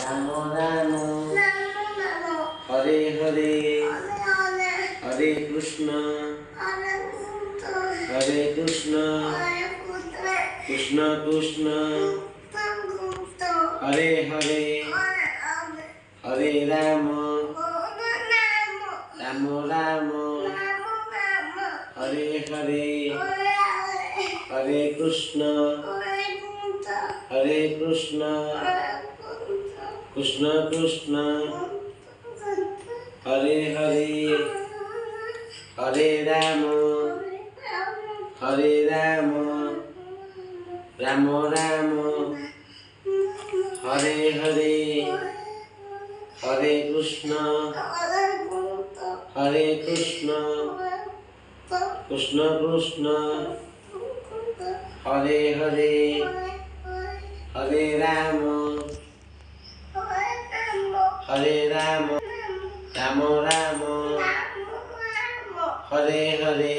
Ram Ram Hare Hare Hare Krishna Krishna Krishna Hare Hare Hare Ram Ram Ram Hare Hare Hare Krishna Krishna Krishna Hare Hare Hare Ram Ram Ram Hare Hare Hare Krishna Krishna Krishna Hare Hare Hare Ram Ram Ram Hare Hare